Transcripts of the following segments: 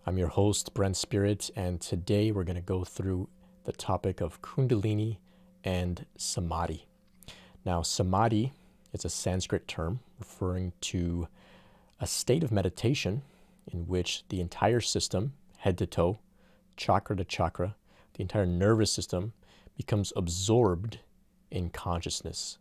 I'm your host, Brent Spirit, and today we're going to go through the topic of Kundalini and Samadhi. Now, Samadhi is a Sanskrit term referring to a state of meditation in which the entire system, head to toe, chakra to chakra, the entire nervous system becomes absorbed in consciousness,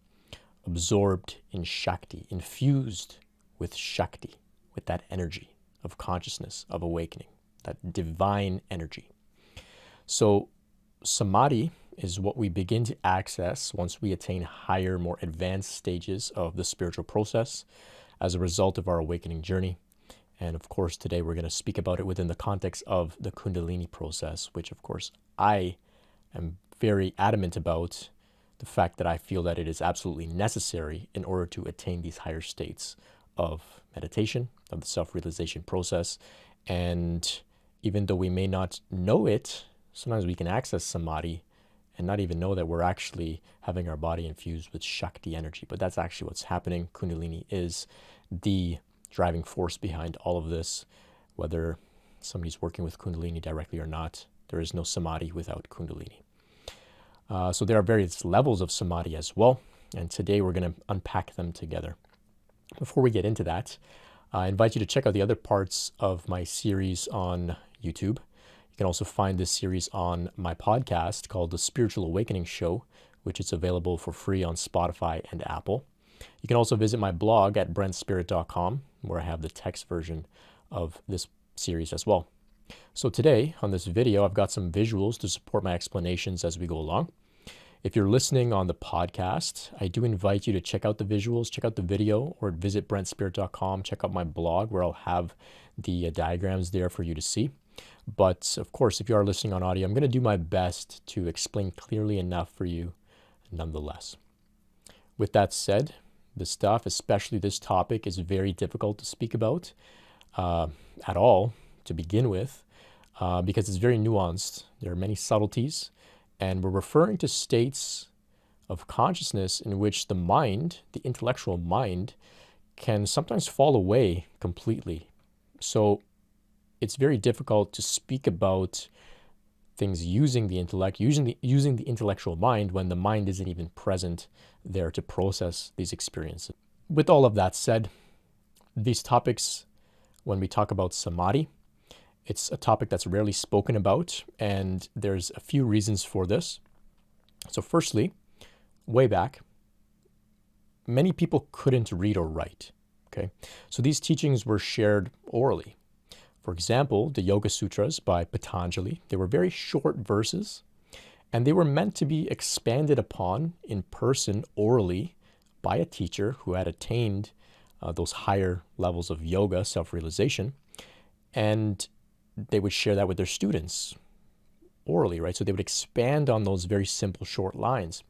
absorbed in Shakti, infused with Shakti, with that energy of consciousness, of awakening, that divine energy. So Samadhi is what we begin to access once we attain higher, more advanced stages of the spiritual process as a result of our awakening journey. And of course, today we're going to speak about it within the context of the Kundalini process, which of course I am very adamant about the fact that I feel that it is absolutely necessary in order to attain these higher states of meditation, of the self-realization process. And even though we may not know it, sometimes we can access Samadhi and not even know that we're actually having our body infused with Shakti energy. But that's actually what's happening. Kundalini is the driving force behind all of this. Whether somebody's working with Kundalini directly or not, there is no Samadhi without Kundalini. So there are various levels of Samadhi as well. And today we're going to unpack them together. Before we get into that, I invite you to check out the other parts of my series on YouTube. You can also find this series on my podcast called The Spiritual Awakening Show, which is available for free on Spotify and Apple. You can also visit my blog at brentspirit.com, where I have the text version of this series as well. So today, on this video, I've got some visuals to support my explanations as we go along. If you're listening on the podcast, I do invite you to check out the visuals, check out the video, or visit brentspirit.com, check out my blog where I'll have the diagrams there for you to see. But of course, if you are listening on audio, I'm going to do my best to explain clearly enough for you nonetheless. With that said, this stuff, especially this topic, is very difficult to speak about at all to begin with because it's very nuanced. There are many subtleties. And we're referring to states of consciousness in which the mind, the intellectual mind, can sometimes fall away completely. So it's very difficult to speak about things using the intellect, using the intellectual mind when the mind isn't even present there to process these experiences. With all of that said, these topics, when we talk about Samadhi, it's a topic that's rarely spoken about, and there's a few reasons for this. So firstly, way back, many people couldn't read or write, okay? So these teachings were shared orally. For example, the Yoga Sutras by Patanjali, they were very short verses, and they were meant to be expanded upon in person orally by a teacher who had attained those higher levels of yoga, self-realization, and they would share that with their students orally, right? So they would expand on those very simple, short lines.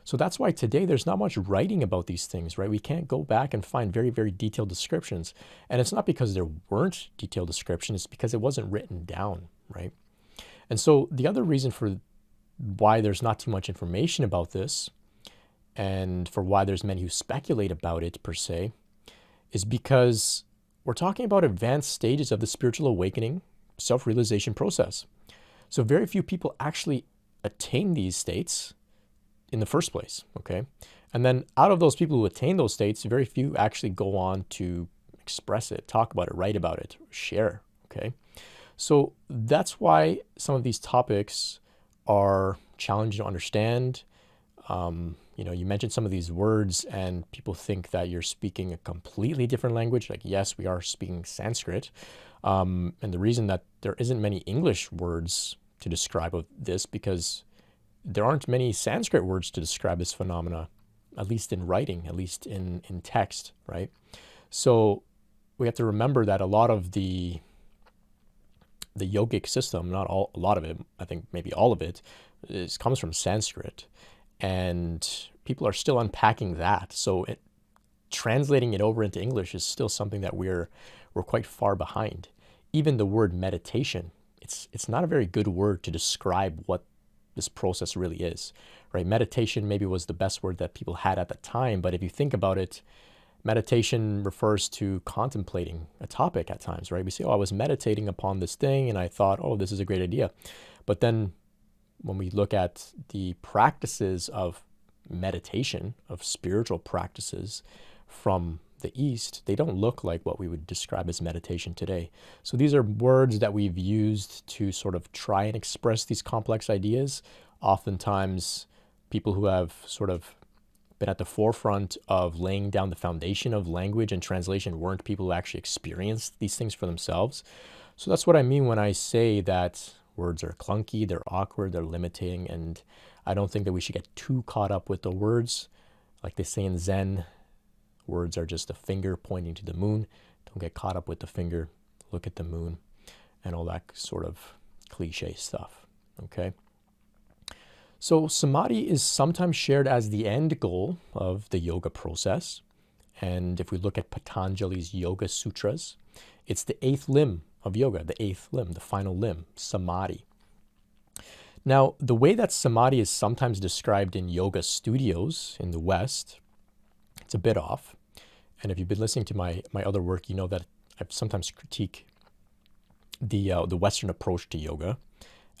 So that's why today there's not much writing about these things, right? We can't go back and find very, very detailed descriptions. And it's not because there weren't detailed descriptions, it's because it wasn't written down, right? And so the other reason for why there's not too much information about this, and for why there's many who speculate about it per se, is because we're talking about advanced stages of the spiritual awakening, self-realization process. So very few people actually attain these states in the first place, okay? And then out of those people who attain those states, very few actually go on to express it, talk about it, write about it, share, okay? So that's why some of these topics are challenging to understand. You mentioned some of these words and people think that you're speaking a completely different language. Like, yes, we are speaking Sanskrit. And the reason that there isn't many English words to describe this because there aren't many Sanskrit words to describe this phenomena, at least in writing, at least in text, right? So we have to remember that a lot of the yogic system, not all, a lot of it, I think maybe all of it, comes from Sanskrit. And people are still unpacking that. So translating it over into English is still something that we're quite far behind. Even the word meditation, it's not a very good word to describe what this process really is, right? Meditation maybe was the best word that people had at the time, but if you think about it, meditation refers to contemplating a topic at times, right? We say, oh, I was meditating upon this thing and I thought, oh, this is a great idea. But then when we look at the practices of meditation, of spiritual practices from the East, they don't look like what we would describe as meditation today. So these are words that we've used to sort of try and express these complex ideas. Oftentimes, people who have sort of been at the forefront of laying down the foundation of language and translation weren't people who actually experienced these things for themselves. So that's what I mean when I say that words are clunky, they're awkward, they're limiting, and I don't think that we should get too caught up with the words. Like they say in Zen, words are just a finger pointing to the moon. Don't get caught up with the finger, look at the moon, and all that sort of cliche stuff, okay? So samadhi is sometimes shared as the end goal of the yoga process. And if we look at Patanjali's Yoga Sutras, it's the 8th limb of yoga, the 8th limb, the final limb, samadhi. Now, the way that samadhi is sometimes described in yoga studios in the West, it's a bit off. And if you've been listening to my other work, you know that I sometimes critique the Western approach to yoga.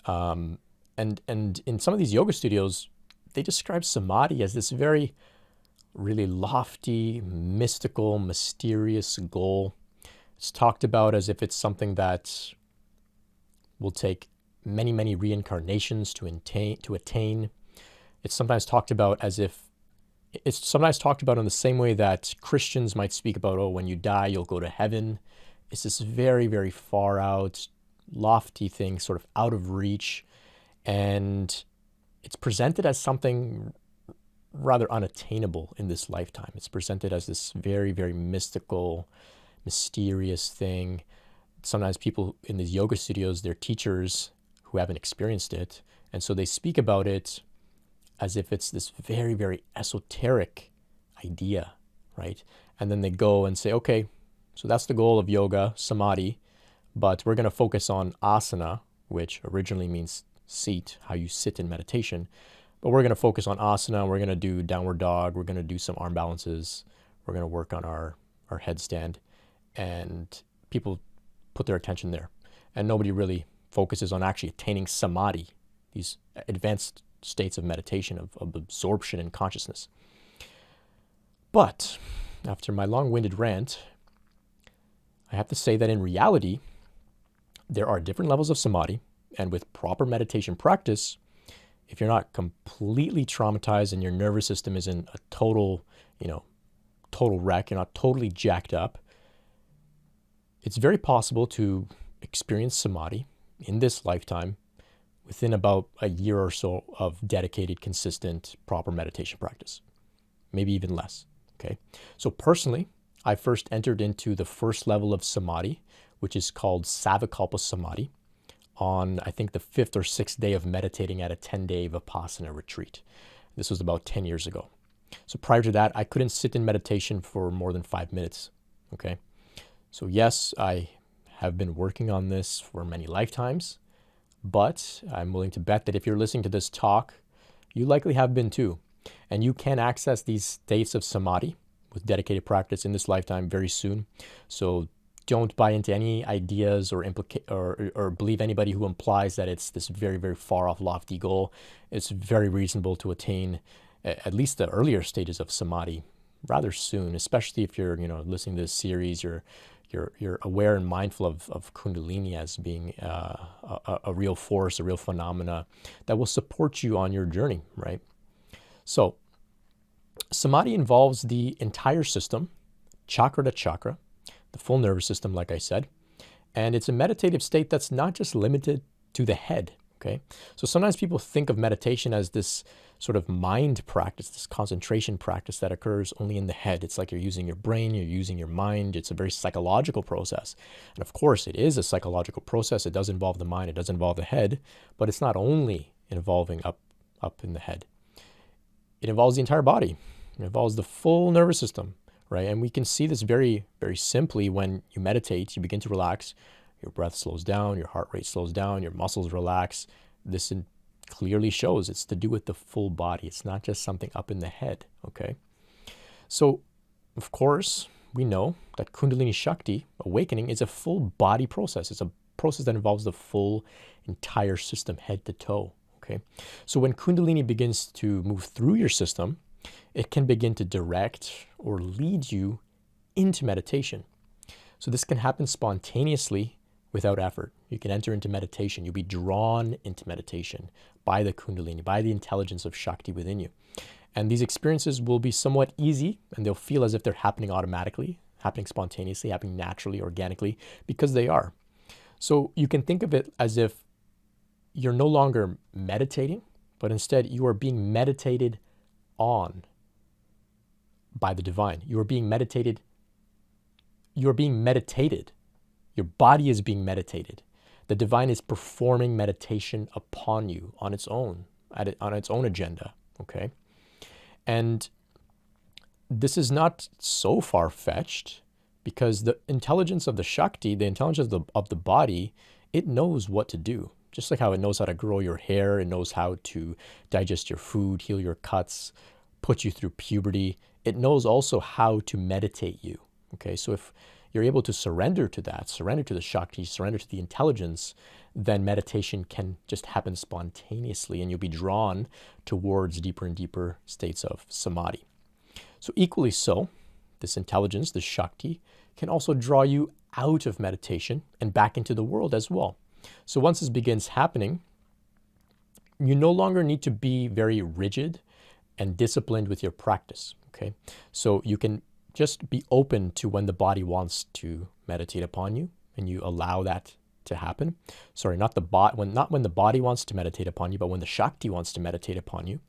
And in some of these yoga studios, they describe samadhi as this very, really lofty, mystical, mysterious goal. It's talked about as if it's something that will take many, many reincarnations to attain. It's sometimes talked about as if, it's sometimes talked about in the same way that Christians might speak about, oh, when you die, you'll go to heaven. It's this very, very far out, lofty thing, sort of out of reach. And it's presented as something rather unattainable in this lifetime. It's presented as this very, very mystical, mysterious thing. Sometimes people in these yoga studios, they're teachers who haven't experienced it. And so they speak about it as if it's this very, very esoteric idea, right? And then they go and say, okay, so that's the goal of yoga, samadhi, but we're going to focus on asana, which originally means seat, how you sit in meditation. But we're going to focus on asana. We're going to do downward dog. We're going to do some arm balances. We're going to work on our headstand. And people put their attention there. And nobody really focuses on actually attaining samadhi, these advanced states of meditation, of absorption and consciousness. But after my long-winded rant, I have to say that in reality, there are different levels of samadhi. And with proper meditation practice, if you're not completely traumatized and your nervous system is in a total wreck, you're not totally jacked up, it's very possible to experience samadhi in this lifetime within about a year or so of dedicated, consistent, proper meditation practice. Maybe even less, okay? So personally, I first entered into the first level of samadhi, which is called Savikalpa Samadhi, on, I think, the 5th or 6th day of meditating at a 10-day Vipassana retreat. This was about 10 years ago. So prior to that, I couldn't sit in meditation for more than 5 minutes, okay? So yes, I have been working on this for many lifetimes, but I'm willing to bet that if you're listening to this talk, you likely have been too. And you can access these states of samadhi with dedicated practice in this lifetime very soon. So don't buy into any ideas or believe anybody who implies that it's this very, very far off lofty goal. It's very reasonable to attain at least the earlier stages of samadhi rather soon, especially if you're listening to this series, you're aware and mindful of Kundalini as being a real force, a real phenomena that will support you on your journey, right? So samadhi involves the entire system, chakra to chakra, the full nervous system, like I said. And it's a meditative state that's not just limited to the head, okay? So sometimes people think of meditation as this sort of mind practice, this concentration practice that occurs only in the head. It's like you're using your brain, you're using your mind. It's a very psychological process. And of course, it is a psychological process. It does involve the mind, it does involve the head, but it's not only involving up in the head. It involves the entire body. It involves the full nervous system. Right? And we can see this very, very simply when you meditate, you begin to relax, your breath slows down, your heart rate slows down, your muscles relax. This clearly shows it's to do with the full body. It's not just something up in the head, okay? So of course, we know that Kundalini Shakti, awakening, is a full body process. It's a process that involves the full entire system, head to toe. Okay, so when Kundalini begins to move through your system, it can begin to direct or lead you into meditation. So this can happen spontaneously without effort. You can enter into meditation. You'll be drawn into meditation by the Kundalini, by the intelligence of Shakti within you. And these experiences will be somewhat easy, and they'll feel as if they're happening automatically, happening spontaneously, happening naturally, organically, because they are. So you can think of it as if you're no longer meditating, but instead you are being meditated on by the divine. You are being meditated. You're being meditated. Your body is being meditated. The divine is performing meditation upon you on its own, on its own agenda. Okay. And this is not so far-fetched, because the intelligence of the Shakti, the intelligence of the body, it knows what to do. Just like how it knows how to grow your hair, it knows how to digest your food, heal your cuts, put you through puberty. It knows also how to meditate you. Okay, so if you're able to surrender to that, surrender to the Shakti, surrender to the intelligence, then meditation can just happen spontaneously, and you'll be drawn towards deeper and deeper states of Samadhi. So equally so, this intelligence, this Shakti, can also draw you out of meditation and back into the world as well. So once this begins happening, you no longer need to be very rigid and disciplined with your practice. Okay, so you can just be open to when the body wants to meditate upon you, and you allow that to happen. Sorry, not when the body wants to meditate upon you, but when the Shakti wants to meditate upon you,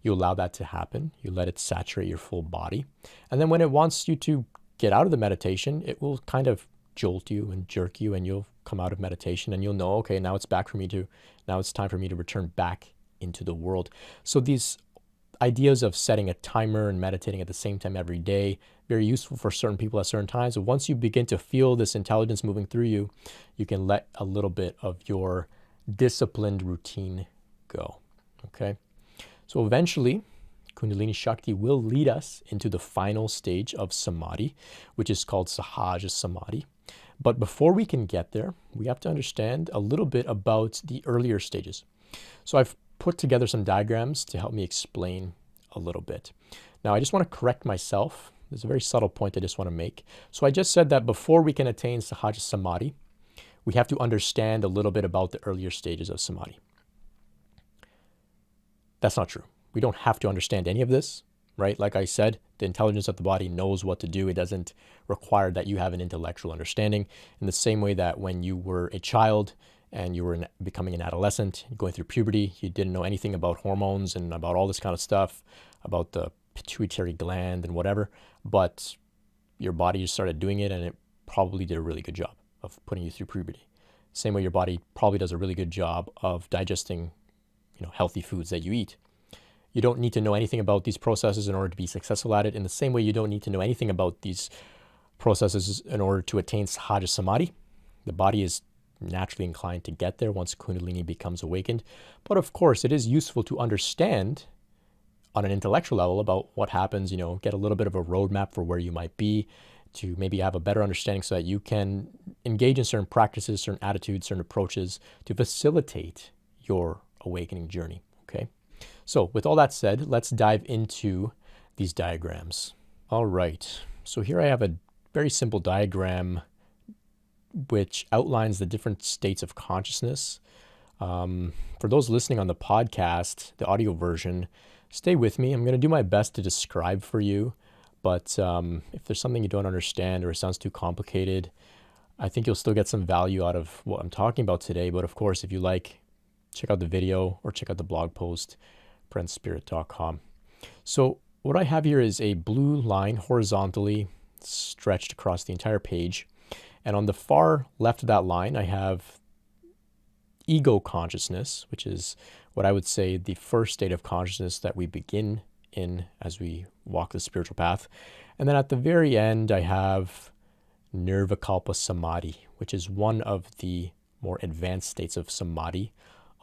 you allow that to happen. You let it saturate your full body. And then when it wants you to get out of the meditation, it will kind of jolt you and jerk you, and you'll come out of meditation and you'll know, okay, now it's time for me to return back into the world. So these ideas of setting a timer and meditating at the same time every day, very useful for certain people at certain times. But once you begin to feel this intelligence moving through you, you can let a little bit of your disciplined routine go. Okay, so eventually Kundalini Shakti will lead us into the final stage of Samadhi, which is called Sahaja Samadhi. But before we can get there, we have to understand a little bit about the earlier stages. So I've put together some diagrams to help me explain a little bit. Now, I just want to correct myself. There's a very subtle point I just want to make. So I just said that before we can attain Sahaja Samadhi, we have to understand a little bit about the earlier stages of Samadhi. That's not true. We don't have to understand any of this, right? Like I said, the intelligence of the body knows what to do. It doesn't require that you have an intellectual understanding. In the same way that when you were a child and you were becoming an adolescent, going through puberty, you didn't know anything about hormones and about all this kind of stuff, about the pituitary gland and whatever, but your body just started doing it, and it probably did a really good job of putting you through puberty. Same way your body probably does a really good job of digesting, healthy foods that you eat. You don't need to know anything about these processes in order to be successful at it. In the same way, you don't need to know anything about these processes in order to attain Sahaja Samadhi. The body is naturally inclined to get there once Kundalini becomes awakened. But of course, it is useful to understand on an intellectual level about what happens, get a little bit of a roadmap for where you might be, to maybe have a better understanding so that you can engage in certain practices, certain attitudes, certain approaches to facilitate your awakening journey. Okay. So with all that said, let's dive into these diagrams. All right. So here I have a very simple diagram which outlines the different states of consciousness. For those listening on the podcast, the audio version, stay with me. I'm going to do my best to describe for you. But if there's something you don't understand or it sounds too complicated, I think you'll still get some value out of what I'm talking about today. But of course, if you like, check out the video or check out the blog post, PrinceSpirit.com. So what I have here is a blue line horizontally stretched across the entire page. And on the far left of that line, I have ego consciousness, which is what I would say the first state of consciousness that we begin in as we walk the spiritual path. And then at the very end, I have Nirvikalpa Samadhi, which is one of the more advanced states of Samadhi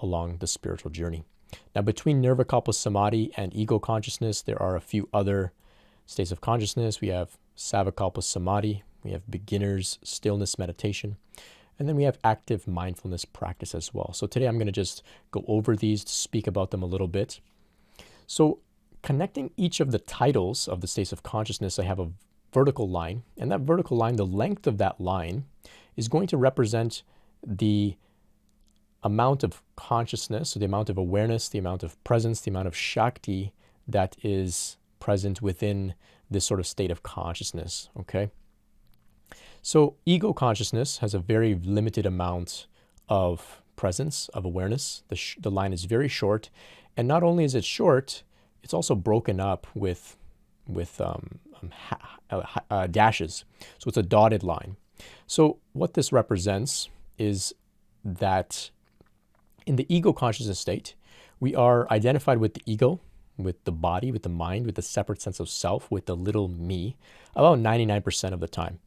along the spiritual journey. Now, between Nirvikalpa Samadhi and ego consciousness, there are a few other states of consciousness. We have Savikalpa Samadhi. We have beginner's stillness meditation. And then we have active mindfulness practice as well. So today I'm going to just go over these to speak about them a little bit. So connecting each of the titles of the states of consciousness, I have a vertical line. And that vertical line, the length of that line, is going to represent the amount of consciousness, so the amount of awareness, the amount of presence, the amount of Shakti that is present within this sort of state of consciousness, okay? So ego consciousness has a very limited amount of presence, of awareness. The line is very short. And not only is it short, it's also broken up with dashes. So it's a dotted line. So what this represents is that in the ego consciousness state, we are identified with the ego, with the body, with the mind, with the separate sense of self, with the little me, about 99% of the time.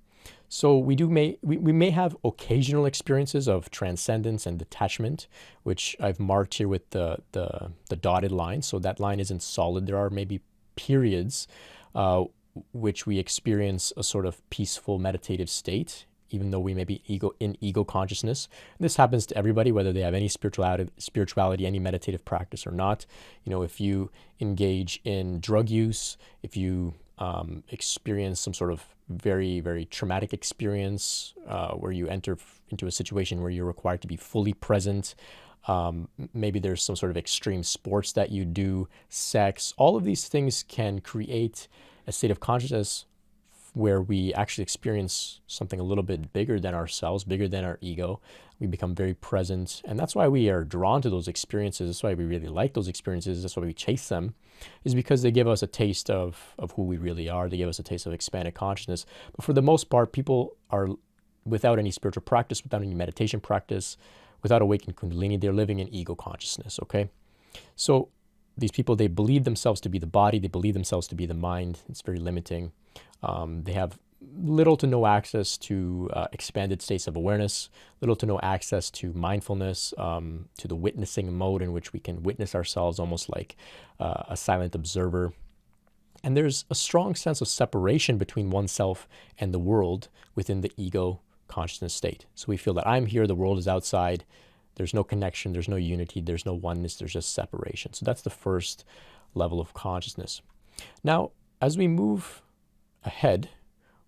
So we may have occasional experiences of transcendence and detachment, which I've marked here with the dotted line. So that line isn't solid. There are maybe periods which we experience a sort of peaceful meditative state, even though we may be in ego consciousness. This happens to everybody, whether they have any spirituality, any meditative practice or not. You know, if you engage in drug use, if you experience some sort of very, very traumatic experience where you enter into a situation where you're required to be fully present, maybe there's some sort of extreme sports that you do, sex, all of these things can create a state of consciousness where we actually experience something a little bit bigger than ourselves, bigger than our ego. We become very present. And that's why we are drawn to those experiences. That's why we really like those experiences. That's why we chase them, is because they give us a taste of who we really are. They give us a taste of expanded consciousness. But for the most part, people are without any spiritual practice, without any meditation practice, without awakened Kundalini, they're living in ego consciousness, okay? So these people, they believe themselves to be the body. They believe themselves to be the mind. It's very limiting. They have little to no access to expanded states of awareness, little to no access to mindfulness, to the witnessing mode in which we can witness ourselves almost like a silent observer. And there's a strong sense of separation between oneself and the world within the ego consciousness state. So we feel that I'm here, the world is outside. There's no connection, there's no unity, there's no oneness, there's just separation. So that's the first level of consciousness. Now, as we move ahead,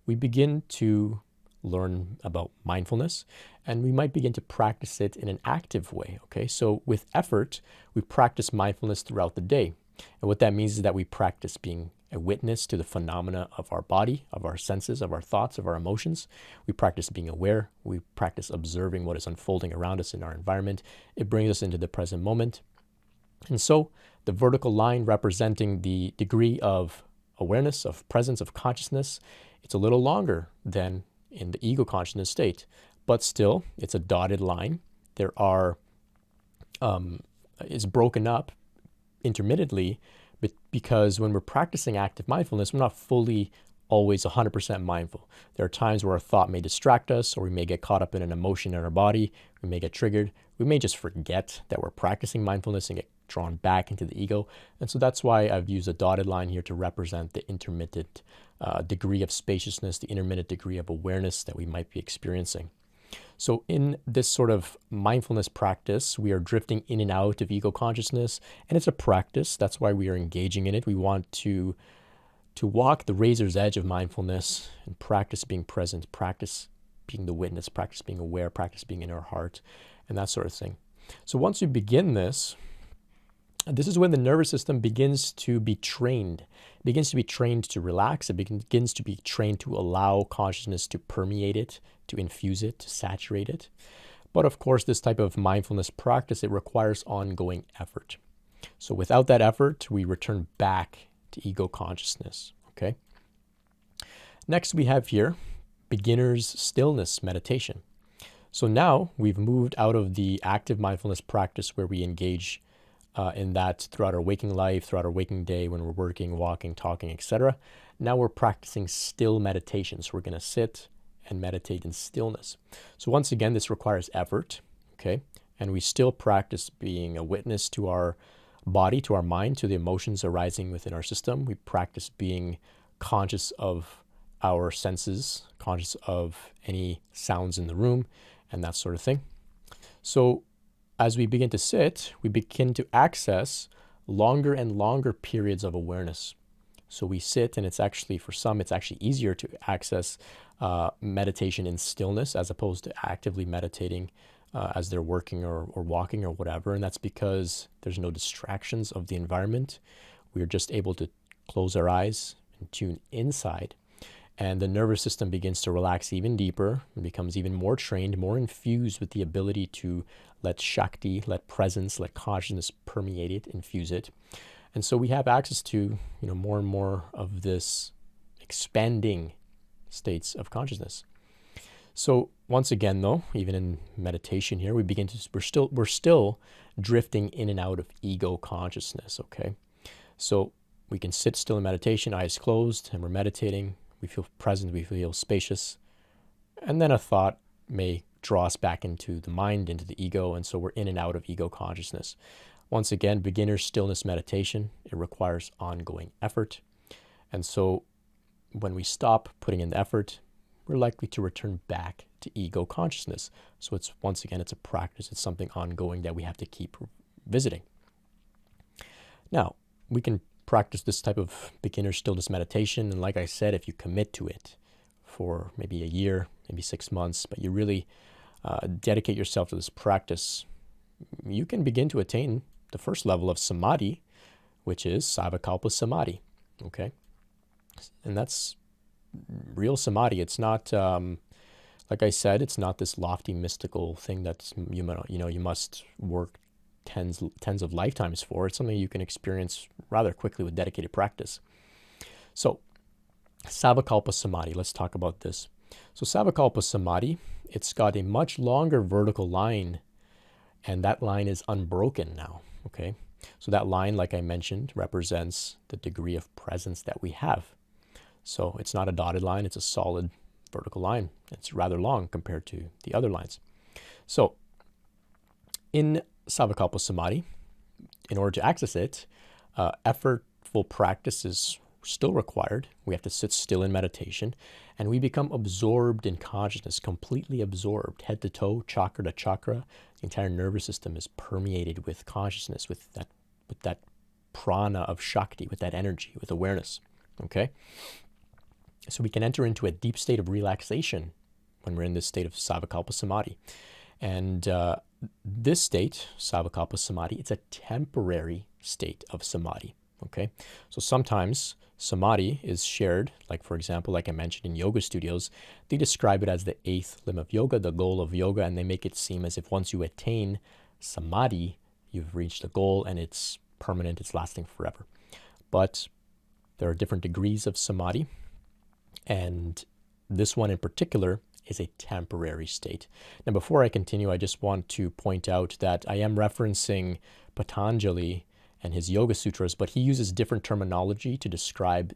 we begin to learn about mindfulness, and we might begin to practice it in an active way, okay? So with effort, we practice mindfulness throughout the day. And what that means is that we practice being a witness to the phenomena of our body, of our senses, of our thoughts, of our emotions. We practice being aware. We practice observing what is unfolding around us in our environment. It brings us into the present moment. And so the vertical line representing the degree of awareness, of presence, of consciousness, it's a little longer than in the ego consciousness state, but still it's a dotted line. There are, it's broken up intermittently, but because when we're practicing active mindfulness, we're not fully always 100% mindful. There are times where a thought may distract us, or we may get caught up in an emotion in our body. We may get triggered. We may just forget that we're practicing mindfulness and get drawn back into the ego. And so that's why I've used a dotted line here to represent the intermittent degree of spaciousness, the intermittent degree of awareness that we might be experiencing. So in this sort of mindfulness practice, we are drifting in and out of ego consciousness, and it's a practice. That's why we are engaging in it. We want to walk the razor's edge of mindfulness and practice being present, practice being the witness, practice being aware, practice being in our heart, and that sort of thing. So once you begin this is when the nervous system begins to be trained. It begins to be trained to relax. It begins to be trained to allow consciousness to permeate it, to infuse it, to saturate it. But of course, this type of mindfulness practice, it requires ongoing effort. So without that effort, we return back to ego consciousness, okay? Next, we have here beginner's stillness meditation. So now we've moved out of the active mindfulness practice where we engage in that throughout our waking life, throughout our waking day, when we're working, walking, talking, etc. Now we're practicing still meditation. So we're going to sit and meditate in stillness. So once again, this requires effort, okay? And we still practice being a witness to our body, to our mind, to the emotions arising within our system. We practice being conscious of our senses, conscious of any sounds in the room and that sort of thing. So as we begin to sit, we begin to access longer and longer periods of awareness. So we sit, and it's actually, for some, it's actually easier to access meditation in stillness as opposed to actively meditating as they're working or walking or whatever. And that's because there's no distractions of the environment. We're just able to close our eyes and tune inside. And the nervous system begins to relax even deeper and becomes even more trained, more infused with the ability to let Shakti, let presence, let consciousness permeate it, infuse it. And so we have access to, more and more of this expanding states of consciousness. So once again, though, even in meditation here, we're still drifting in and out of ego consciousness, okay? So we can sit still in meditation, eyes closed, and we're meditating. We feel present, we feel spacious. And then a thought may draw us back into the mind, into the ego, and so we're in and out of ego consciousness. Once again, beginner stillness meditation, it requires ongoing effort. And so when we stop putting in the effort, we're likely to return back to ego consciousness. So it's a practice. It's something ongoing that we have to keep visiting. Now, we can practice this type of beginner stillness meditation. And like I said, if you commit to it for maybe a year, maybe 6 months, but you really dedicate yourself to this practice, you can begin to attain the first level of samadhi, which is Savikalpa Samadhi, okay? And that's real samadhi. It's not, like I said, it's not this lofty mystical thing that you must work tens of lifetimes for. It's something you can experience rather quickly with dedicated practice. So, Savikalpa Samadhi, let's talk about this. So Savikalpa Samadhi, it's got a much longer vertical line, and that line is unbroken now, okay? So that line, like I mentioned, represents the degree of presence that we have. So it's not a dotted line, it's a solid vertical line. It's rather long compared to the other lines. So in Savikalpa Samadhi, in order to access it, effortful practice is still required. We have to sit still in meditation, and we become absorbed in consciousness, completely absorbed, head to toe, chakra to chakra. The entire nervous system is permeated with consciousness, with that prana of Shakti, with that energy, with awareness, okay? So we can enter into a deep state of relaxation when we're in this state of Savikalpa Samadhi. And this state, Savikalpa Samadhi, it's a temporary state of samadhi, okay? So sometimes samadhi is shared, like for example, like I mentioned in yoga studios, they describe it as the 8th limb of yoga, the goal of yoga, and they make it seem as if once you attain samadhi, you've reached the goal and it's permanent, it's lasting forever. But there are different degrees of samadhi, and this one in particular is a temporary state. Now, before I continue, I just want to point out that I am referencing Patanjali and his Yoga Sutras, but he uses different terminology to describe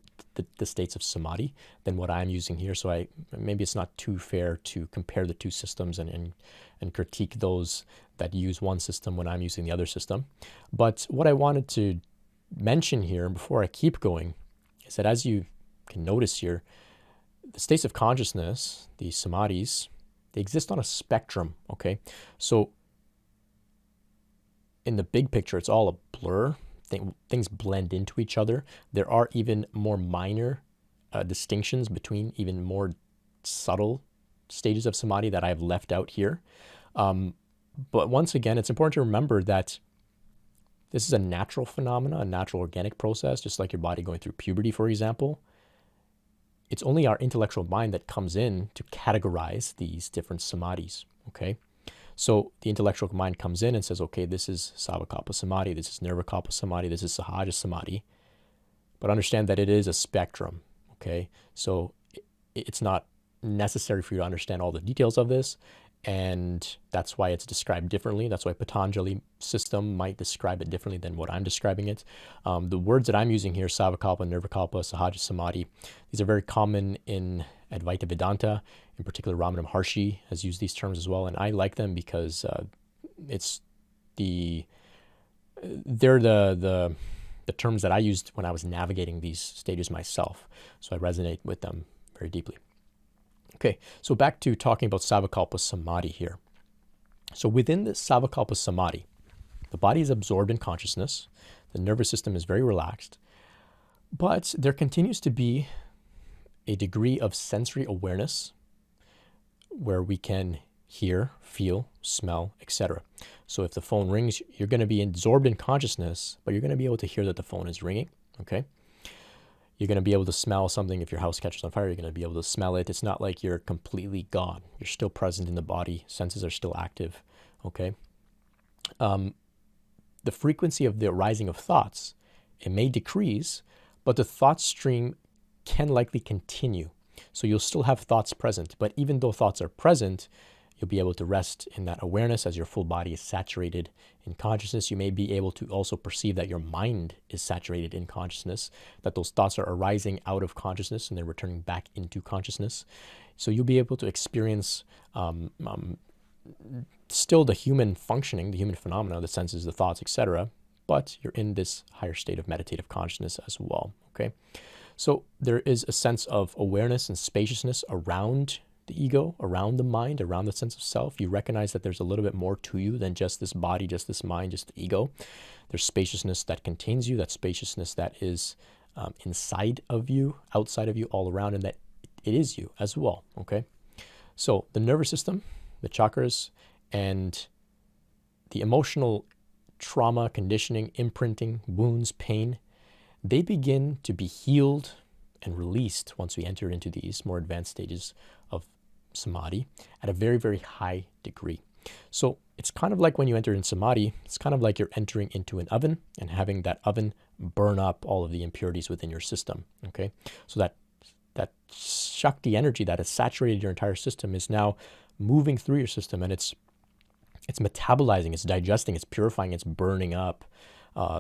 the states of samadhi than what I'm using here. So maybe it's not too fair to compare the two systems and critique those that use one system when I'm using the other system. But what I wanted to mention here before I keep going is that, as you can notice here, the states of consciousness, the samadhis, they exist on a spectrum, okay? So in the big picture, it's all a blur. Things blend into each other. There are even more minor distinctions between even more subtle stages of samadhi that I've left out here. But once again, it's important to remember that this is a natural phenomena, a natural organic process, just like your body going through puberty, for example. It's only our intellectual mind that comes in to categorize these different samadhis, okay? So the intellectual mind comes in and says, okay, this is Savikalpa Samadhi, this is Nirvikalpa Samadhi, this is Sahaja Samadhi. But understand that it is a spectrum, okay? So it's not necessary for you to understand all the details of this, and that's why it's described differently. That's why Patanjali system might describe it differently than what I'm describing it. The words that I'm using here, Savikalpa, Nirvikalpa, Sahaja Samadhi, these are very common in Advaita Vedanta. In particular, Ramana Maharshi has used these terms as well, and I like them because they're the terms that I used when I was navigating these stages myself. So I resonate with them very deeply. Okay, so back to talking about Savikalpa Samadhi here. So within the Savikalpa Samadhi, the body is absorbed in consciousness, the nervous system is very relaxed, but there continues to be a degree of sensory awareness where we can hear, feel, smell, etc. So if the phone rings, you're going to be absorbed in consciousness, but you're going to be able to hear that the phone is ringing, okay? You're going to be able to smell something. If your house catches on fire, you're going to be able to smell it. It's not like you're completely gone. You're still present in the body. Senses are still active, okay? The frequency of the arising of thoughts, it may decrease, but the thought stream can likely continue. So you'll still have thoughts present, but even though thoughts are present, you'll be able to rest in that awareness as your full body is saturated in consciousness. You may be able to also perceive that your mind is saturated in consciousness, that those thoughts are arising out of consciousness and they're returning back into consciousness. So you'll be able to experience still the human functioning, the human phenomena, the senses, the thoughts, etc., but you're in this higher state of meditative consciousness as well, okay? So there is a sense of awareness and spaciousness around the ego, around the mind, around the sense of self. You recognize that there's a little bit more to you than just this body, just this mind, just the ego. There's spaciousness that contains you, that spaciousness that is inside of you, outside of you, all around, and that it is you as well, okay? So the nervous system, the chakras, and the emotional trauma, conditioning, imprinting, wounds, pain, they begin to be healed and released once we enter into these more advanced stages of samadhi at a very, very high degree. So it's kind of like when you enter in samadhi, it's kind of like you're entering into an oven and having that oven burn up all of the impurities within your system, okay? So that Shakti energy that has saturated your entire system is now moving through your system, and it's metabolizing, it's digesting, it's purifying, it's burning up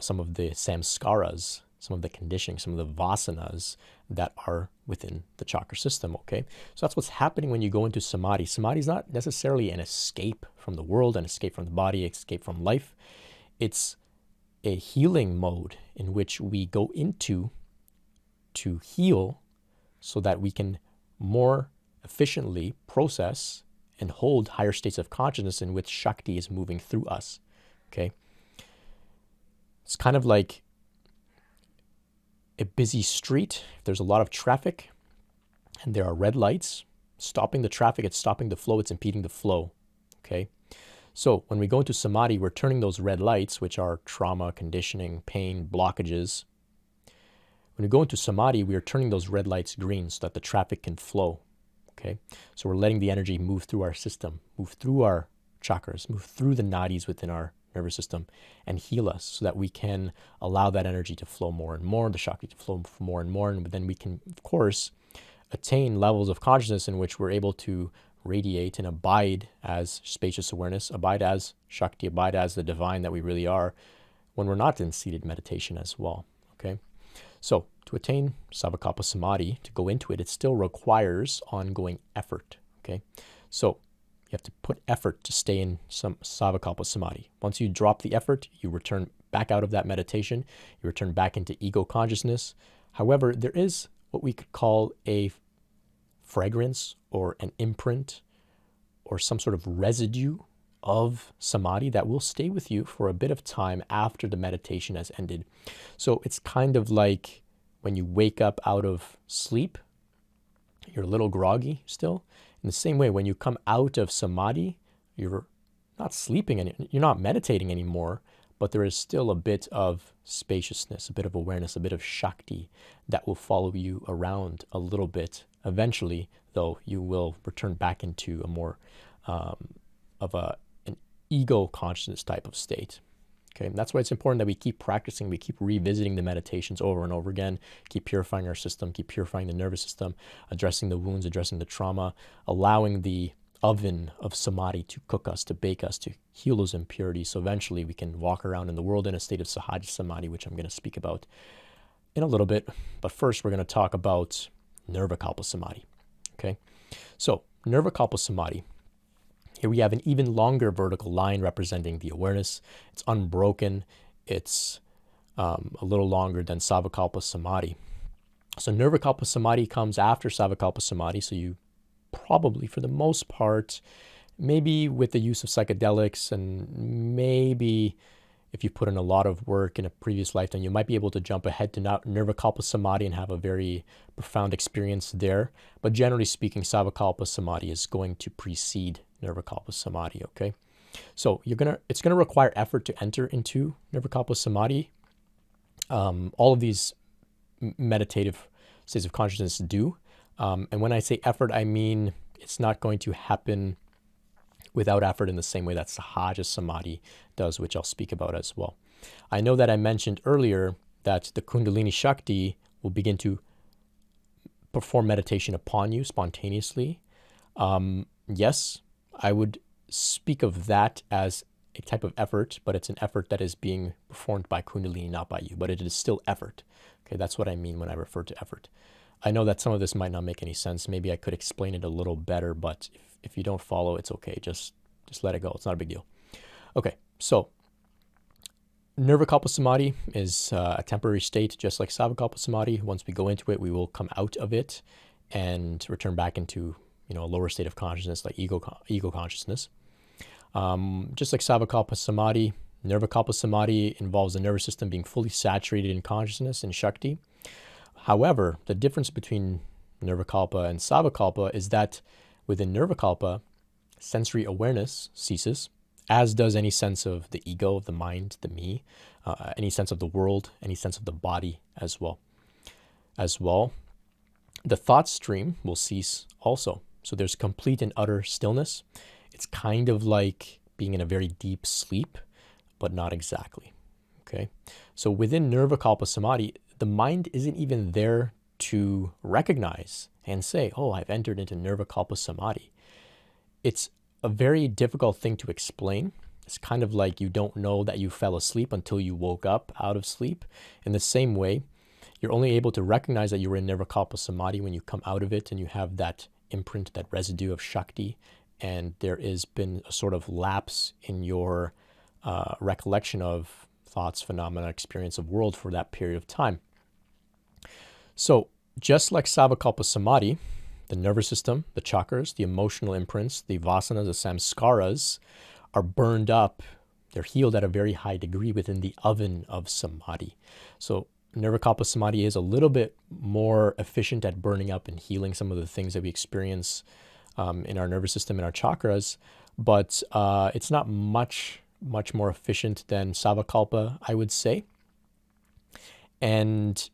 some of the samskaras, some of the conditioning, some of the vasanas that are within the chakra system, okay? So that's what's happening when you go into samadhi. Samadhi is not necessarily an escape from the world, an escape from the body, escape from life. It's a healing mode in which we go into to heal so that we can more efficiently process and hold higher states of consciousness in which Shakti is moving through us, okay? It's kind of like a busy street. If there's a lot of traffic and there are red lights, stopping the traffic, it's stopping the flow, it's impeding the flow, okay? So when we go into samadhi, we're turning those red lights, which are trauma, conditioning, pain, blockages. When we go into samadhi, we are turning those red lights green so that the traffic can flow, okay? So we're letting the energy move through our system, move through our chakras, move through the nadis within our nervous system and heal us so that we can allow that energy to flow more and more, the Shakti to flow more and more, and then we can, of course, attain levels of consciousness in which we're able to radiate and abide as spacious awareness, abide as Shakti, abide as the divine that we really are when we're not in seated meditation as well, okay? So to attain Savikalpa Samadhi, to go into it, it still requires ongoing effort, okay? So you have to put effort to stay in some Savikalpa Samadhi. Once you drop the effort, you return back out of that meditation, you return back into ego consciousness. However, there is what we could call a fragrance or an imprint or some sort of residue of samadhi that will stay with you for a bit of time after the meditation has ended. So it's kind of like when you wake up out of sleep, you're a little groggy still. In the same way, when you come out of samadhi, you're not sleeping, you're not meditating anymore, but there is still a bit of spaciousness, a bit of awareness, a bit of Shakti that will follow you around a little bit. Eventually, though, you will return back into a more an ego consciousness type of state. Okay, and that's why it's important that we keep practicing, we keep revisiting the meditations over and over again, keep purifying our system, keep purifying the nervous system, addressing the wounds, addressing the trauma, allowing the oven of samadhi to cook us, to bake us, to heal those impurities. So eventually we can walk around in the world in a state of Sahaja Samadhi, which I'm going to speak about in a little bit. But first we're going to talk about Nirvikalpa Samadhi. Okay, so Nirvikalpa Samadhi. Here we have an even longer vertical line representing the awareness. It's unbroken. It's a little longer than Savikalpa Samadhi. So Nirvikalpa Samadhi comes after Savikalpa Samadhi. So you probably, for the most part, maybe with the use of psychedelics and maybe if you put in a lot of work in a previous lifetime, you might be able to jump ahead to Nirvikalpa Samadhi and have a very profound experience there. But generally speaking, Savikalpa Samadhi is going to precede Nirvikalpa Samadhi, okay? So it's gonna require effort to enter into Nirvikalpa Samadhi. All of these meditative states of consciousness do. And when I say effort, I mean it's not going to happen without effort in the same way that Sahaja Samadhi does, which I'll speak about as well. I know that I mentioned earlier that the Kundalini Shakti will begin to perform meditation upon you spontaneously. Yes, I would speak of that as a type of effort, but it's an effort that is being performed by Kundalini, not by you, but it is still effort. Okay, that's what I mean when I refer to effort. I know that some of this might not make any sense. Maybe I could explain it a little better, but if you don't follow, it's okay. Just let it go. It's not a big deal. Okay, so Nirvikalpa Samadhi is a temporary state, just like Savikalpa Samadhi. Once we go into it, we will come out of it and return back into a lower state of consciousness, like ego consciousness. Just like Savikalpa Samadhi, Nirvikalpa Samadhi involves the nervous system being fully saturated in consciousness and Shakti. However, the difference between Nirvikalpa and Savikalpa is that within Nirvikalpa, sensory awareness ceases, as does any sense of the ego, the mind, the me, any sense of the world, any sense of the body as well. The thought stream will cease also. So there's complete and utter stillness. It's kind of like being in a very deep sleep, but not exactly. Okay. So within Nirvikalpa Samadhi, the mind isn't even there to recognize and say, oh, I've entered into Nirvikalpa Samadhi. It's a very difficult thing to explain. It's kind of like you don't know that you fell asleep until you woke up out of sleep. In the same way, you're only able to recognize that you were in Nirvikalpa Samadhi when you come out of it and you have that imprint, that residue of Shakti, and there has been a sort of lapse in your recollection of thoughts, phenomena, experience of world for that period of time. So just like Savikalpa Samadhi, the nervous system, the chakras, the emotional imprints, the vasanas, the samskaras are burned up. They're healed at a very high degree within the oven of Samadhi. So Nirvikalpa Samadhi is a little bit more efficient at burning up and healing some of the things that we experience in our nervous system and our chakras, but it's not much more efficient than Savikalpa, I would say. And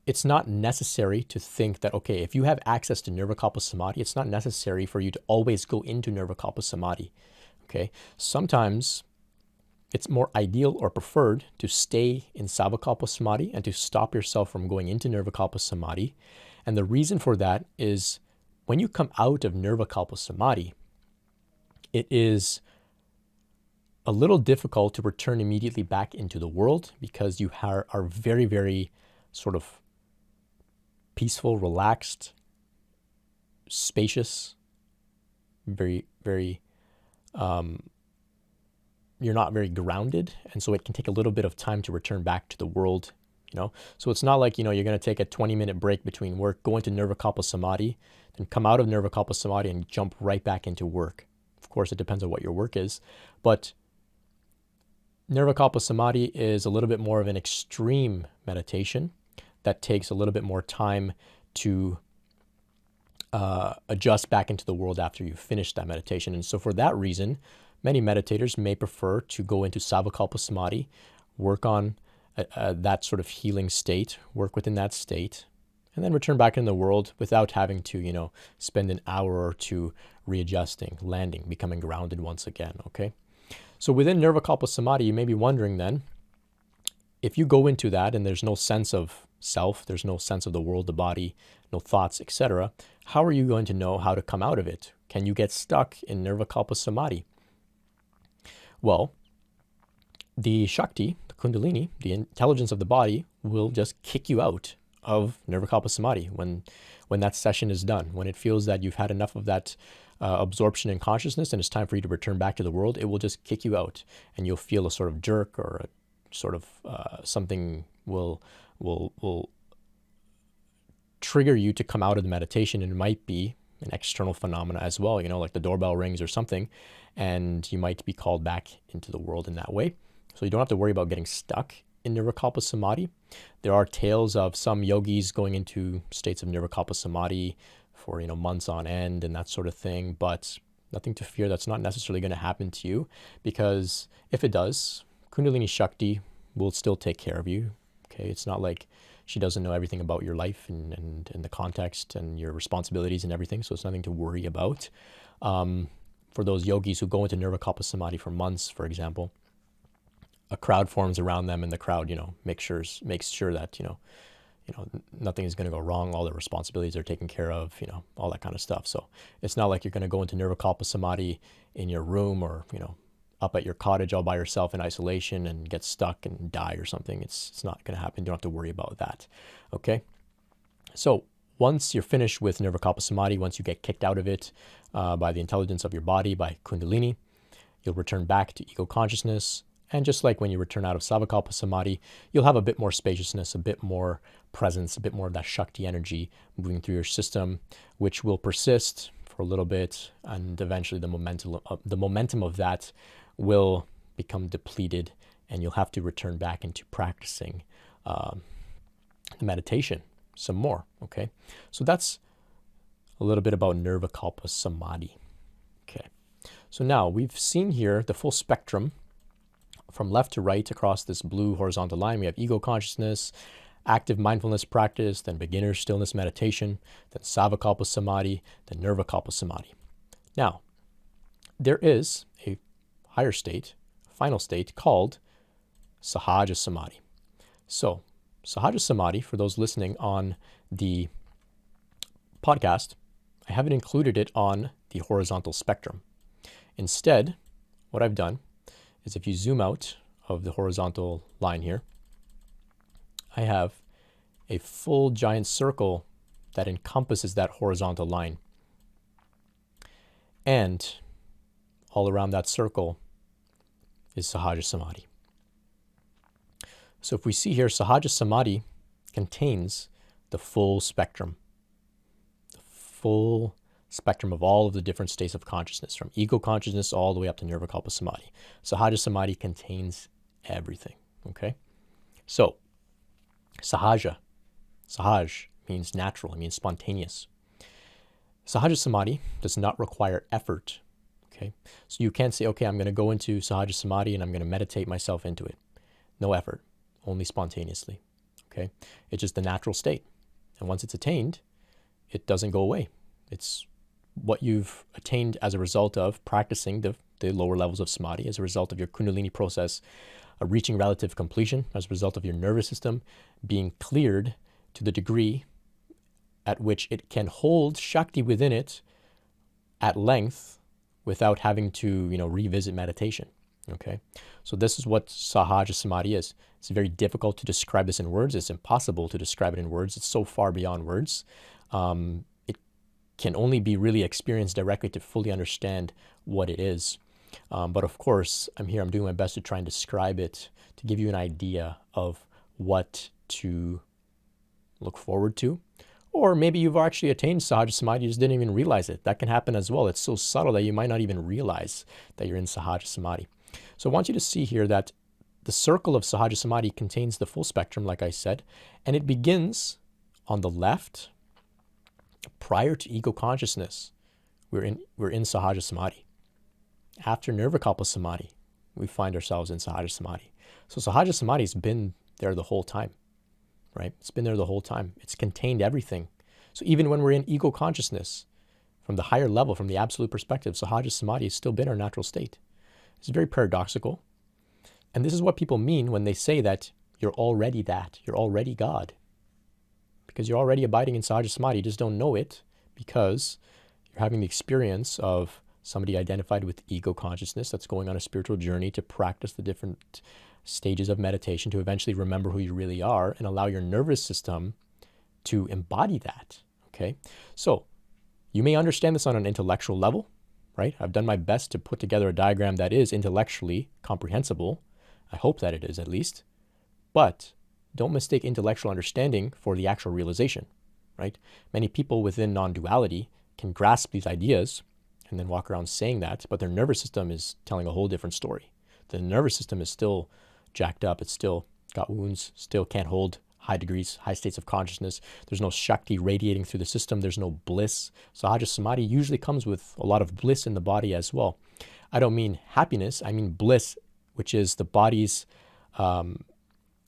it's not necessary to think that, okay, if you have access to Nirvikalpa Samadhi, it's not necessary for you to always go into Nirvikalpa Samadhi, okay? Sometimes it's more ideal or preferred to stay in Savikalpa Samadhi and to stop yourself from going into Nirvikalpa Samadhi. And the reason for that is when you come out of Nirvikalpa Samadhi, it is a little difficult to return immediately back into the world because you are very, very sort of peaceful, relaxed, spacious, very, very, you're not very grounded. And so it can take a little bit of time to return back to the world, So it's not like, you're going to take a 20-minute break between work, go into Nirvikalpa Samadhi, then come out of Nirvikalpa Samadhi and jump right back into work. Of course, it depends on what your work is. But Nirvikalpa Samadhi is a little bit more of an extreme meditation that takes a little bit more time to adjust back into the world after you've finished that meditation. And so for that reason, many meditators may prefer to go into Savikalpa Samadhi, work on that sort of healing state, work within that state, and then return back in the world without having to, spend an hour or two readjusting, landing, becoming grounded once again, okay? So within Nirvikalpa Samadhi, you may be wondering then, if you go into that and there's no sense of self, there's no sense of the world, the body, no thoughts, etc., how are you going to know how to come out of it? Can you get stuck in Nirvikalpa Samadhi? Well, the Shakti, the Kundalini, the intelligence of the body will just kick you out of Nirvikalpa Samadhi when that session is done. When it feels that you've had enough of that absorption in consciousness and it's time for you to return back to the world, it will just kick you out and you'll feel a sort of jerk or sort of something will trigger you to come out of the meditation, and it might be an external phenomena as well, like the doorbell rings or something, and you might be called back into the world in that way. So you don't have to worry about getting stuck in Nirvikalpa Samadhi. There are tales of some yogis going into states of Nirvikalpa Samadhi for months on end and that sort of thing, but nothing to fear. That's not necessarily going to happen to you, because if it does, Kundalini Shakti will still take care of you. Okay, it's not like she doesn't know everything about your life and the context and your responsibilities and everything, so it's nothing to worry about. For those yogis who go into Nirvikalpa Samadhi for months, for example, a crowd forms around them, and the crowd, makes sure that nothing is going to go wrong. All their responsibilities are taken care of, all that kind of stuff. So it's not like you're going to go into Nirvikalpa Samadhi in your room or up at your cottage all by yourself in isolation and get stuck and die or something. It's not going to happen. You don't have to worry about that. Okay. So once you're finished with Nirvikalpa Samadhi, once you get kicked out of it by the intelligence of your body, by Kundalini, you'll return back to ego consciousness. And just like when you return out of Savikalpa Samadhi, you'll have a bit more spaciousness, a bit more presence, a bit more of that Shakti energy moving through your system, which will persist for a little bit, and eventually the momentum of that will become depleted, and you'll have to return back into practicing meditation some more. Okay, so that's a little bit about Nirvikalpa Samadhi. Okay, so now we've seen here the full spectrum from left to right across this blue horizontal line. We have ego consciousness, active mindfulness practice, then beginner stillness meditation, then Savikalpa Samadhi, then Nirvikalpa Samadhi. Now, there is a higher state, final state, called Sahaja Samadhi. So, Sahaja Samadhi, for those listening on the podcast, I haven't included it on the horizontal spectrum. Instead, what I've done is, if you zoom out of the horizontal line here, I have a full giant circle that encompasses that horizontal line. And all around that circle is Sahaja Samadhi. So if we see here, Sahaja Samadhi contains the full spectrum of all of the different states of consciousness, from ego consciousness all the way up to Nirvikalpa Samadhi. Sahaja Samadhi contains everything, okay? So, Sahaja, Sahaj means natural, it means spontaneous. Sahaja Samadhi does not require effort, okay? So you can't say, okay, I'm going to go into Sahaja Samadhi and I'm going to meditate myself into it. No effort, only spontaneously, okay? It's just the natural state. And once it's attained, it doesn't go away. It's what you've attained as a result of practicing the lower levels of Samadhi, as a result of your Kundalini process reaching relative completion, as a result of your nervous system being cleared to the degree at which it can hold Shakti within it at length without having to, revisit meditation. Okay, so this is what Sahaja Samadhi is. It's very difficult to describe this in words. It's impossible to describe it in words. It's so far beyond words. It can only be really experienced directly to fully understand what it is. But of course, I'm doing my best to try and describe it, to give you an idea of what to look forward to. Or maybe you've actually attained Sahaja Samadhi, you just didn't even realize it. That can happen as well. It's so subtle that you might not even realize that you're in Sahaja Samadhi. So I want you to see here that the circle of Sahaja Samadhi contains the full spectrum, like I said, and it begins on the left. Prior to ego consciousness, we're in Sahaja Samadhi. After Nirvikalpa Samadhi, we find ourselves in Sahaja Samadhi. So Sahaja Samadhi has been there the whole time, right? It's been there the whole time. It's contained everything. So even when we're in ego consciousness, from the higher level, from the absolute perspective, Sahaja Samadhi has still been our natural state. It's very paradoxical. And this is what people mean when they say that you're already that, you're already God. Because you're already abiding in Sahaja Samadhi, you just don't know it because you're having the experience of somebody identified with ego consciousness that's going on a spiritual journey to practice the different stages of meditation to eventually remember who you really are and allow your nervous system to embody that, okay? So you may understand this on an intellectual level, right? I've done my best to put together a diagram that is intellectually comprehensible. I hope that it is, at least. But don't mistake intellectual understanding for the actual realization, right? Many people within non-duality can grasp these ideas and then walk around saying that, but their nervous system is telling a whole different story. The nervous system is still jacked up. It's still got wounds, still can't hold high degrees, high states of consciousness. There's no Shakti radiating through the system. There's no bliss. Sahaja Samadhi usually comes with a lot of bliss in the body as well. I don't mean happiness. I mean bliss, which is the body's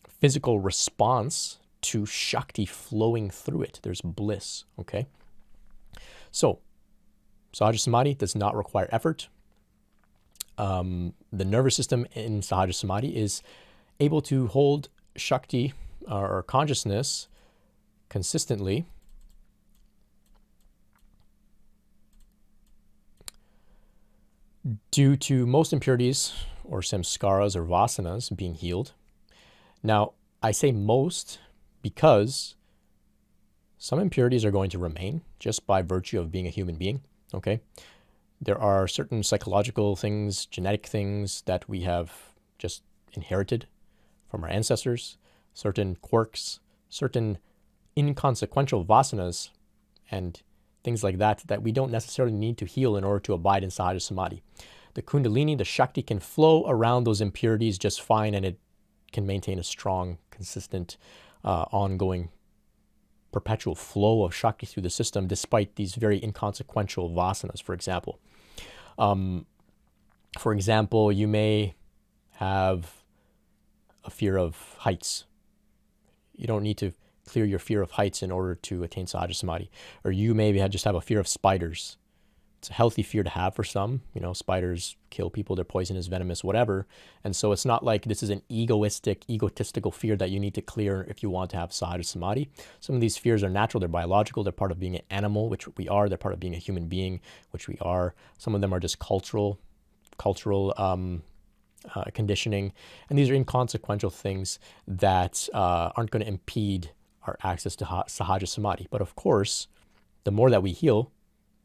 physical response to Shakti flowing through it. There's bliss, okay? So, Sahaja Samadhi does not require effort. The nervous system in Sahaja Samadhi is able to hold Shakti or consciousness consistently due to most impurities or samskaras or vasanas being healed. Now, I say most because some impurities are going to remain just by virtue of being a human being, okay? There are certain psychological things, genetic things that we have just inherited from our ancestors, certain quirks, certain inconsequential vasanas, and things like that that we don't necessarily need to heal in order to abide in Sahaja Samadhi. The Kundalini, the Shakti can flow around those impurities just fine, and it can maintain a strong, consistent, ongoing, perpetual flow of Shakti through the system despite these very inconsequential vasanas, for example. For example, you may have a fear of heights. You don't need to clear your fear of heights in order to attain Sahaja Samadhi. Or you maybe just have a fear of spiders. It's a healthy fear to have for some. You know, spiders kill people, they're poisonous, venomous, whatever. And so it's not like this is an egotistical fear that you need to clear if you want to have Sahaja Samadhi. Some of these fears are natural, they're biological, they're part of being an animal, which we are. They're part of being a human being, which we are. Some of them are just cultural conditioning. And these are inconsequential things that aren't going to impede our access to Sahaja Samadhi. But of course, the more that we heal,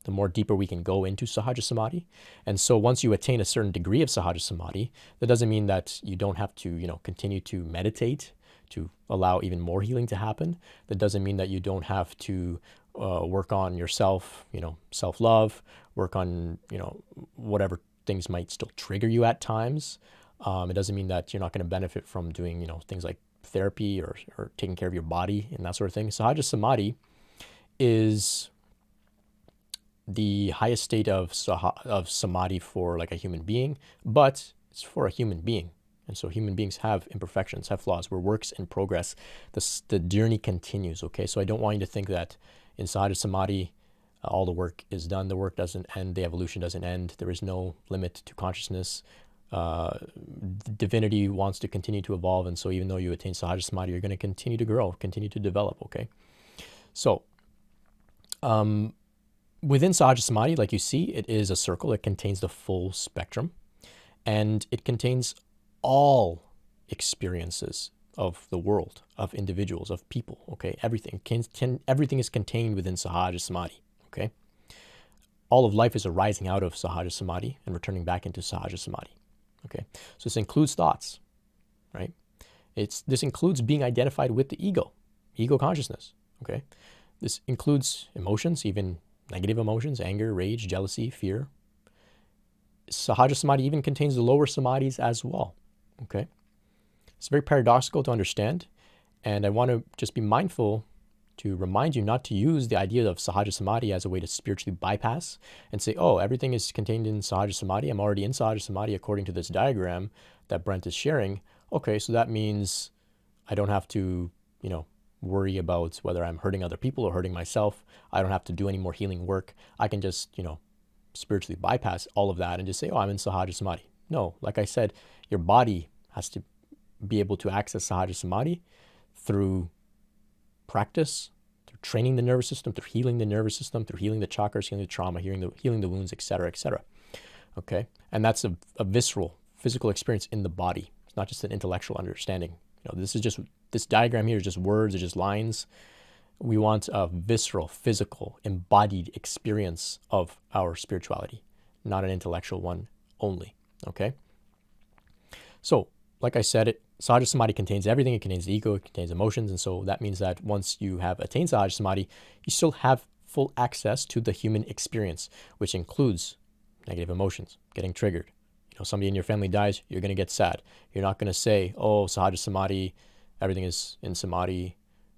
the more deeper we can go into Sahaja Samadhi. And so once you attain a certain degree of Sahaja Samadhi, that doesn't mean that you don't have to, continue to meditate to allow even more healing to happen. That doesn't mean that you don't have to work on yourself, self-love, work on, whatever things might still trigger you at times. It doesn't mean that you're not going to benefit from doing, things like therapy or taking care of your body and that sort of thing. Sahaja Samadhi is the highest state of samadhi for like a human being, but it's for a human being. And so human beings have imperfections, have flaws. We're works in progress. The journey continues, okay? So I don't want you to think that in Sahaja Samadhi, all the work is done. The work doesn't end. The evolution doesn't end. There is no limit to consciousness. Divinity wants to continue to evolve. And so even though you attain Sahaja Samadhi, you're going to continue to grow, continue to develop, okay? So within Sahaja Samadhi, like you see, it is a circle. It contains the full spectrum. And it contains all experiences of the world, of individuals, of people, okay? Everything. Everything is contained within Sahaja Samadhi, okay? All of life is arising out of Sahaja Samadhi and returning back into Sahaja Samadhi, okay? So this includes thoughts, right? This includes being identified with the ego consciousness, okay? This includes emotions, even negative emotions, anger, rage, jealousy, fear. Sahaja Samadhi even contains the lower samadhis as well, okay? It's very paradoxical to understand, and I want to just be mindful to remind you not to use the idea of Sahaja Samadhi as a way to spiritually bypass and say, oh, everything is contained in Sahaja Samadhi. I'm already in Sahaja Samadhi according to this diagram that Brent is sharing. Okay, so that means I don't have to, worry about whether I'm hurting other people or hurting myself. I don't have to do any more healing work. I can just, spiritually bypass all of that and just say, oh, I'm in Sahaja Samadhi. No, like I said, your body has to be able to access Sahaja Samadhi through practice, through training the nervous system, through healing the nervous system, through healing the chakras, healing the trauma, healing the wounds, etc., etc. Okay? And that's a visceral, physical experience in the body. It's not just an intellectual understanding. This diagram here is just words, it's just lines. We want a visceral, physical, embodied experience of our spirituality, not an intellectual one only, okay? So like I said, Sahaja Samadhi contains everything. It contains the ego, it contains emotions. And so that means that once you have attained Sahaja Samadhi, you still have full access to the human experience, which includes negative emotions, getting triggered. Somebody in your family dies, you're going to get sad. You're not going to say, oh, Sahaja Samadhi, everything is in Samadhi.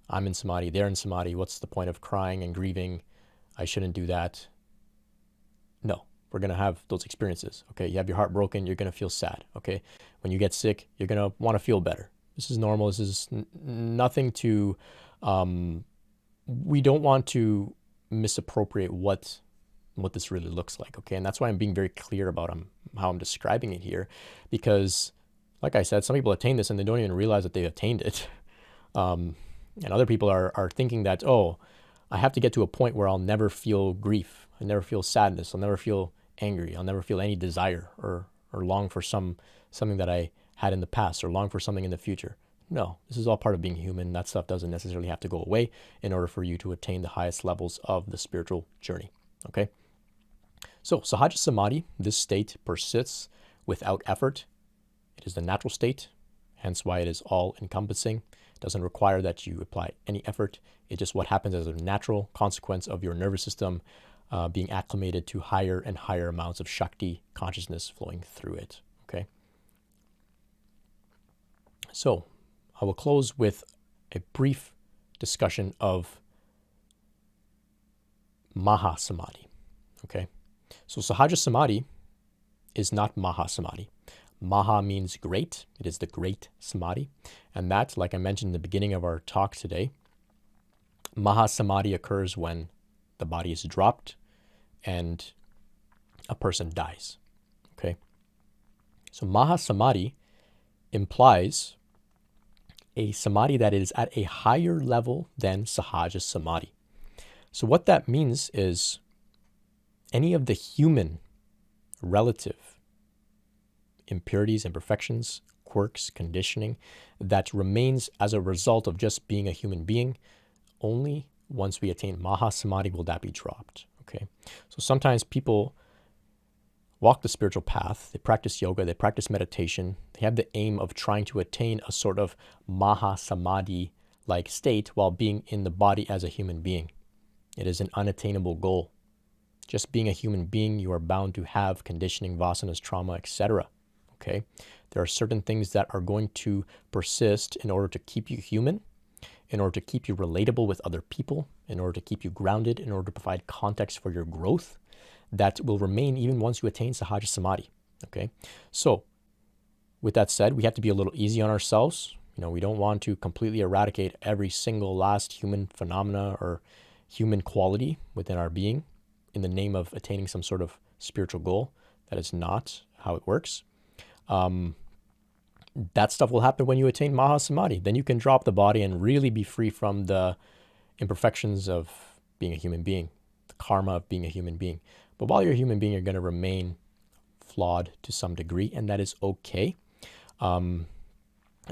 I'm in Samadhi, they're in Samadhi. What's the point of crying and grieving? I shouldn't do that. No, we're going to have those experiences. Okay, you have your heart broken, you're going to feel sad. Okay, when you get sick, you're going to want to feel better. This is normal. This is nothing to, we don't want to misappropriate what this really looks like. Okay, and that's why I'm being very clear about how I'm describing it here, because like I said, some people attain this and they don't even realize that they've attained it. And other people are thinking that, oh, I have to get to a point where I'll never feel grief. I'll never feel sadness. I'll never feel angry. I'll never feel any desire or long for something that I had in the past or long for something in the future. No, this is all part of being human. That stuff doesn't necessarily have to go away in order for you to attain the highest levels of the spiritual journey. Okay? So Sahaja Samadhi, this state persists without effort. It is the natural state, hence why it is all-encompassing. It doesn't require that you apply any effort. It's just what happens as a natural consequence of your nervous system being acclimated to higher and higher amounts of Shakti consciousness flowing through it. Okay. So I will close with a brief discussion of Mahasamadhi. Okay. So Sahaja Samadhi is not Mahasamadhi. Maha means great. It is the great Samadhi. And that, like I mentioned in the beginning of our talk today, Mahasamadhi occurs when the body is dropped and a person dies. Okay? So Mahasamadhi implies a samadhi that is at a higher level than Sahaja Samadhi. So what that means is any of the human relative impurities, imperfections, quirks, conditioning that remains as a result of just being a human being, only once we attain Mahasamadhi will that be dropped. Okay, so sometimes people walk the spiritual path, they practice yoga, they practice meditation, they have the aim of trying to attain a sort of Mahasamadhi-like state while being in the body as a human being. It is an unattainable goal. Just being a human being, you are bound to have conditioning, vasanas, trauma, etc. Okay, there are certain things that are going to persist in order to keep you human, in order to keep you relatable with other people, in order to keep you grounded, in order to provide context for your growth, that will remain even once you attain Sahaja Samadhi. Okay, so with that said, we have to be a little easy on ourselves. We don't want to completely eradicate every single last human phenomena or human quality within our being in the name of attaining some sort of spiritual goal. That is not how it works. That stuff will happen when you attain Mahasamadhi. Then you can drop the body and really be free from the imperfections of being a human being, the karma of being a human being. But while you're a human being, you're going to remain flawed to some degree, and that is okay. The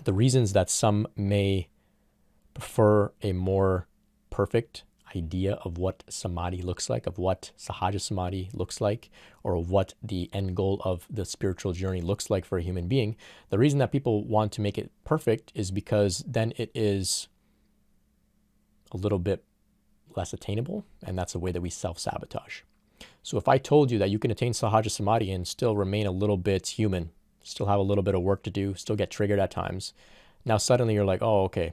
reasons that some may prefer a more perfect idea of what samadhi looks like, of what Sahaja Samadhi looks like, or what the end goal of the spiritual journey looks like for a human being, the reason that people want to make it perfect is because then it is a little bit less attainable, and that's a way that we self-sabotage. So if I told you that you can attain Sahaja Samadhi and still remain a little bit human, still have a little bit of work to do, still get triggered at times, now suddenly you're like, oh, okay,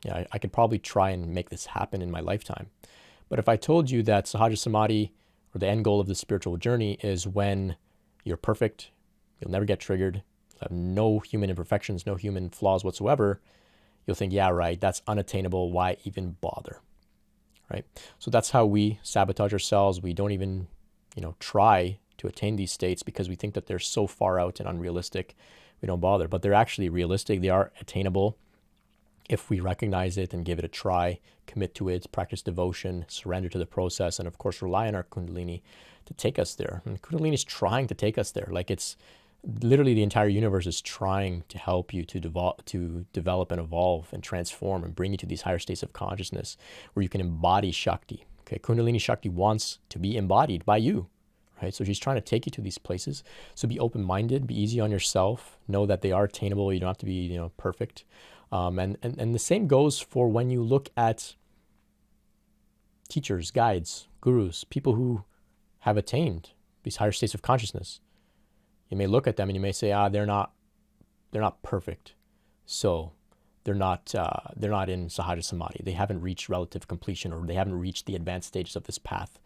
yeah, I could probably try and make this happen in my lifetime. But if I told you that Sahaja Samadhi, or the end goal of the spiritual journey, is when you're perfect, you'll never get triggered, you'll have no human imperfections, no human flaws whatsoever, you'll think, yeah, right, that's unattainable, why even bother, right? So that's how we sabotage ourselves. We don't even, try to attain these states because we think that they're so far out and unrealistic, we don't bother. But they're actually realistic, they are attainable. If we recognize it and give it a try, commit to it, practice devotion, surrender to the process, and of course rely on our Kundalini to take us there. And Kundalini is trying to take us there. Like, it's literally the entire universe is trying to help you to develop and evolve and transform and bring you to these higher states of consciousness where you can embody Shakti. Okay, Kundalini Shakti wants to be embodied by you, right? So she's trying to take you to these places. So be open-minded, be easy on yourself, know that they are attainable. You don't have to be, perfect. And the same goes for when you look at teachers, guides, gurus, people who have attained these higher states of consciousness. You may look at them and you may say, they're not perfect. So they're not in Sahaja Samadhi. They haven't reached relative completion, or they haven't reached the advanced stages of this path.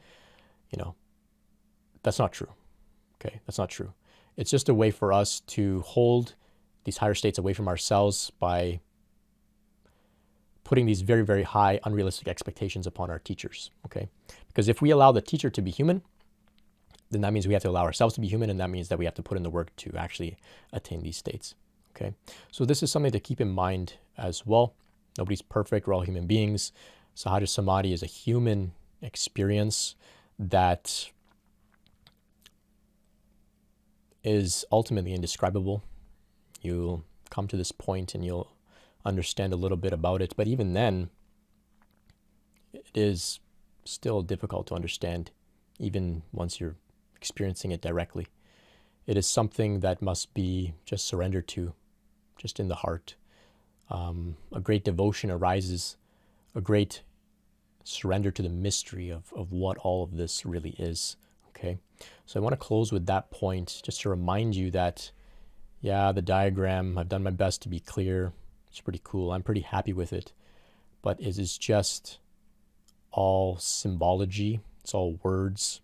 That's not true. Okay, that's not true. It's just a way for us to hold these higher states away from ourselves by putting these very, very high, unrealistic expectations upon our teachers, okay? Because if we allow the teacher to be human, then that means we have to allow ourselves to be human, and that means that we have to put in the work to actually attain these states, okay? So this is something to keep in mind as well. Nobody's perfect. We're all human beings. Sahaja Samadhi is a human experience that is ultimately indescribable. You'll come to this point and you'll understand a little bit about it, but even then, it is still difficult to understand, even once you're experiencing it directly. It is something that must be just surrendered to, just in the heart. A great devotion arises, a great surrender to the mystery of what all of this really is. Okay, so I want to close with that point, just to remind you that, the diagram, I've done my best to be clear. It's pretty cool. I'm pretty happy with it, but it is just all symbology. It's all words.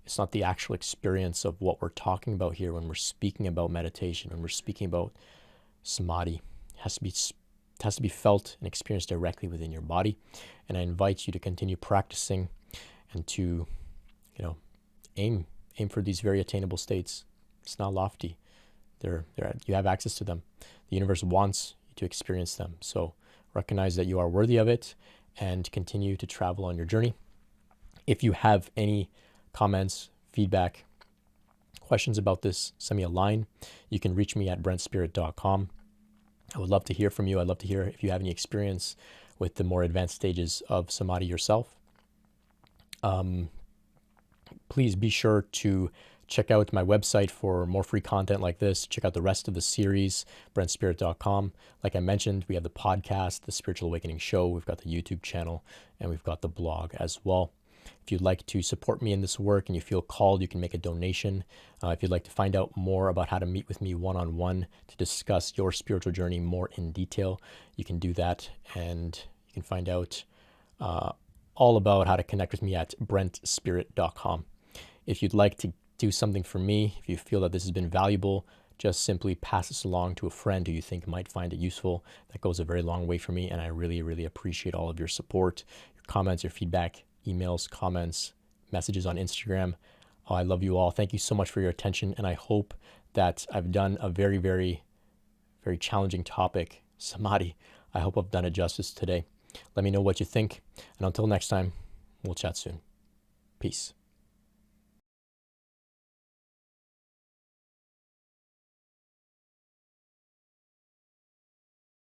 It's not the actual experience of what we're talking about here when we're speaking about meditation, when we're speaking about samadhi. It has to be felt and experienced directly within your body. And I invite you to continue practicing and to, aim for these very attainable states. It's not lofty. You have access to them. The universe wants you to experience them. So recognize that you are worthy of it and continue to travel on your journey. If you have any comments, feedback, questions about this, send me a line. You can reach me at brentspirit.com. I would love to hear from you. I'd love to hear if you have any experience with the more advanced stages of samadhi yourself. Please be sure to check out my website for more free content like this. Check out the rest of the series, brentspirit.com. Like I mentioned, we have the podcast, the Spiritual Awakening Show. We've got the YouTube channel, and we've got the blog as well. If you'd like to support me in this work and you feel called, you can make a donation. If you'd like to find out more about how to meet with me one-on-one to discuss your spiritual journey more in detail, you can do that. And you can find out all about how to connect with me at brentspirit.com. If you'd like to do something for me, if you feel that this has been valuable, just simply pass this along to a friend who you think might find it useful. That goes a very long way for me, and I really, really appreciate all of your support, your comments, your feedback, emails, comments, messages on Instagram. I love you all. Thank you so much for your attention, and I hope that I've done a very, very, very challenging topic, samadhi. I hope I've done it justice today. Let me know what you think, and until next time, we'll chat soon. Peace.